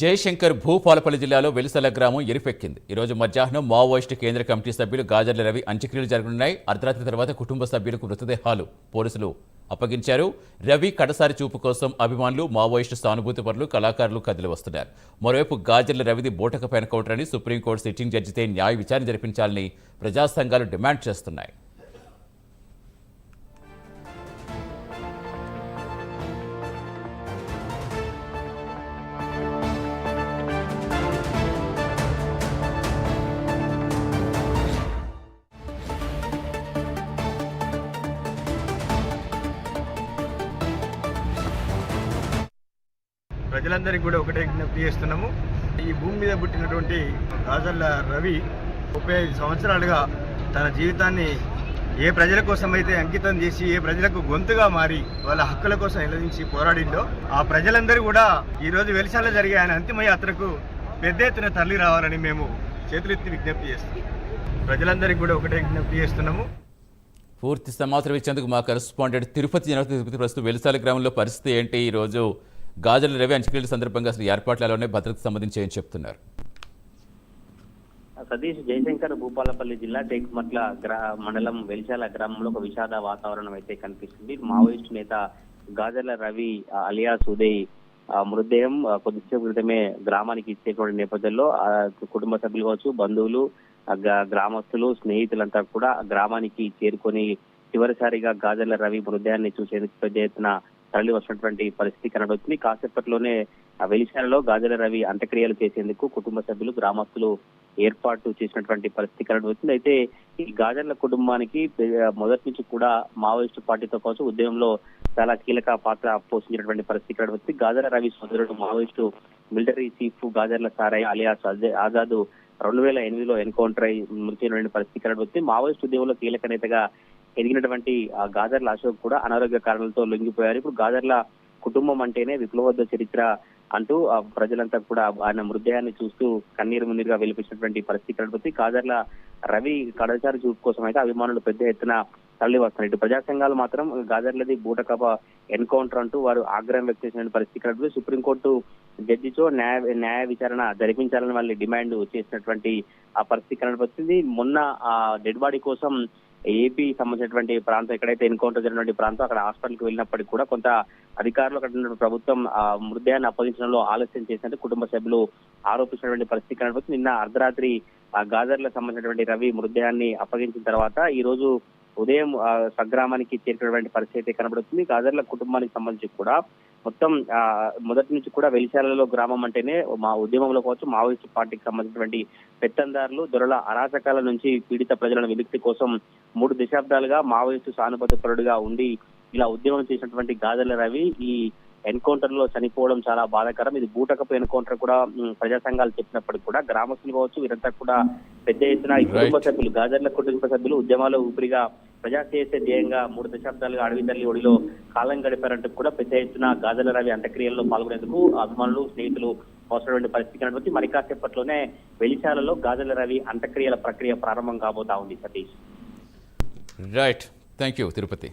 జయశంకర్ భూపాలపల్లి జిల్లాలో వెలిసల గ్రామం ఎరిపెక్కింది. ఈరోజు మధ్యాహ్నం మావోయిస్టు కేంద్ర కమిటీ సభ్యులు గాజర్ల రవి అంత్యక్రియలు జరగనున్నాయి. అర్ధరాత్రి తర్వాత కుటుంబ సభ్యులకు మృతదేహాలు పోలీసులు అప్పగించారు. రవి కడసారి చూపు కోసం అభిమానులు, మావోయిస్టు సానుభూతి పరులు, కళాకారులు కదిలి వస్తున్నారు. మరోవైపు గాజర్ల రవిది బూటకపు ఎన్కౌంటర్ అని సుప్రీంకోర్టు సిట్టింగ్ జడ్జితే న్యాయ విచారణ జరిపించాలని ప్రజా సంఘాలు డిమాండ్ చేస్తున్నాయి. ప్రజలందరికీ కూడా ఒకటే విజ్ఞప్తి చేస్తున్నాము. ఈ భూమి మీద పుట్టినటువంటి గాజర్ల రవి 35 సంవత్సరాలుగా తన జీవితాన్ని ఏ ప్రజల కోసం అయితే అంకితం చేసి, ఏ ప్రజలకు గొంతుగా మారి వాళ్ళ హక్కుల కోసం నిలదించి పోరాడిందో ఆ ప్రజలందరూ కూడా ఈరోజు వెలిశాలలో జరిగే ఆయన అంతిమ యాత్రకు పెద్ద ఎత్తున తరలి రావాలని మేము చేతులెత్తి విజ్ఞప్తి చేస్తున్నాం. ప్రజలందరికీ కూడా ఒకటే విజ్ఞప్తి చేస్తున్నాము. పూర్తి సమాచారం ఇచ్చేందుకు మా కరెస్పాండెంట్ తిరుపతి ప్రస్తుతం వెలిశాల గ్రామంలో పరిస్థితి ఏంటి? ఈరోజు గాజర్ల రవి అంత్యక్రియల సందర్భంగా అసలు ఏర్పాట్లలోనే భద్రతకు సంబంధించి ఏం చెప్తున్నారు? సతీష్, జయశంకర్ భూపాలపల్లి జిల్లా టేక్మట్ల మండలం వెలిశాల గ్రామంలో ఒక విషాద వాతావరణం అయితే కనిపిస్తుంది. మావోయిస్టు నేత గాజర్ల రవి అలియాస్ ఉదయ్ మృతదేహం కొద్దిసేపు క్రితమే గ్రామానికి ఇచ్చేటువంటి నేపథ్యంలో కుటుంబ సభ్యులు కావచ్చు, బంధువులు, గ్రామస్తులు, స్నేహితులంతా కూడా గ్రామానికి చేరుకొని చివరిసారిగా గాజర్ల రవి మృతదేహాన్ని చూసేందుకు పెద్ద ఎత్తున తరలి వచ్చినటువంటి పరిస్థితి కనబడుతుంది. కాసేపట్లోనే వెలిశాలలో గాజర్ల రవి అంత్యక్రియలు చేసేందుకు కుటుంబ సభ్యులు, గ్రామస్తులు ఏర్పాటు చేసినటువంటి పరిస్థితి కనబడుతుంది. అయితే ఈ గాజర్ల కుటుంబానికి మొదటి నుంచి కూడా మావోయిస్టు పార్టీతో పాటు ఉద్యమంలో చాలా కీలక పాత్ర పోషించినటువంటి పరిస్థితి కనబడుతుంది. గాజర్ల రవి సోదరుడు Maoist military chief Gajarla Sarayya alias Azad 2008లో ఎన్కౌంటర్ అయి మృతి చెందిన పరిస్థితి కనబడుతుంది. మావోయిస్టు ఉద్యమంలో కీలక నేతగా ఎదిగినటువంటి గాజర్ల అశోక్ కూడా అనారోగ్య కారణాలతో లొంగిపోయారు. ఇప్పుడు గాజర్ల కుటుంబం అంటేనే విప్లవోద్యమ చరిత్ర అంటూ ప్రజలంతా కూడా ఆయన మృతదేహాన్ని చూస్తూ కన్నీరు మున్నీరుగా వెలిపించినటువంటి పరిస్థితి కనబడుతుంది. గాజర్ల రవి కడసారి చూపు కోసం అయితే అభిమానులు పెద్ద ఎత్తున తరలి వస్తున్నారు. ఇటు ప్రజా సంఘాలు మాత్రం గాజర్లది బూటకప ఎన్కౌంటర్ అంటూ వారు ఆగ్రహం వ్యక్తం చేసిన పరిస్థితి కనబడుతుంది. సుప్రీంకోర్టు జడ్జితో న్యాయ విచారణ జరిపించాలని వాళ్ళు డిమాండ్ చేసినటువంటి ఆ పరిస్థితి కనబడుతుంది. మొన్న ఆ డెడ్ బాడీ కోసం ఏపీ సంబంధించినటువంటి ప్రాంతం ఎక్కడైతే ఎన్కౌంటర్ జరిగినటువంటి ప్రాంతం అక్కడ హాస్పిటల్కి వెళ్ళినప్పటికీ కూడా కొంత అధికారులు అక్కడ ప్రభుత్వం ఆ మృతదేహాన్ని అప్పగించడంలో ఆలస్యం చేసినట్టు కుటుంబ సభ్యులు ఆరోపించినటువంటి పరిస్థితి కనబడుతుంది. నిన్న అర్ధరాత్రి ఆ గాజర్లకు సంబంధించినటువంటి రవి మృతదేహాన్ని అప్పగించిన తర్వాత ఈ రోజు ఉదయం స్వగ్రామానికి చేరుకున్నటువంటి పరిస్థితి కనబడుతుంది. గాజర్ల కుటుంబానికి సంబంధించి కూడా మొత్తం మొదటి నుంచి కూడా వెలిశాలలో గ్రామం అంటేనే మా ఉద్యమంలో కావచ్చు, మావోయిస్టు పార్టీకి సంబంధించినటువంటి పెత్తందారులు, దొరల అరాచకాల నుంచి పీడిత ప్రజలను విముక్తి కోసం 3 దశాబ్దాలుగా మావోయిస్టు సానుభూతి పరుడుగా ఉండి ఇలా ఉద్యమం చేసినటువంటి గాజర్ల రవి ఈ ఎన్కౌంటర్ లో చనిపోవడం చాలా బాధాకరం. ఇది బూటకపు ఎన్కౌంటర్ కూడా ప్రజా సంఘాలు చెప్పినప్పటికీ కూడా గ్రామస్తులు కావచ్చు, వీరంతా కూడా పెద్ద ఎత్తున ఈ కుటుంబ సభ్యులు, గాజర్ల కుటుంబ సభ్యులు ఉద్యమాలు ఊపిరిగా ప్రజాసేవ ధ్యేయంగా 3 దశాబ్దాలుగా అడవి తల్లి ఒడిలో కాలం గడిపారంటూ కూడా పెద్ద ఎత్తున గాజర్ల రవి అంత్యక్రియల్లో పాల్గొనేందుకు అభిమానులు, స్నేహితులు అవసరమైన పరిస్థితి కనబడుతుంది. మరి కాసేపట్లోనే వెలిశాలలో గాజర్ల రవి అంత్యక్రియల ప్రక్రియ ప్రారంభం కాబోతా ఉంది. Satish, right, thank you Tirupati.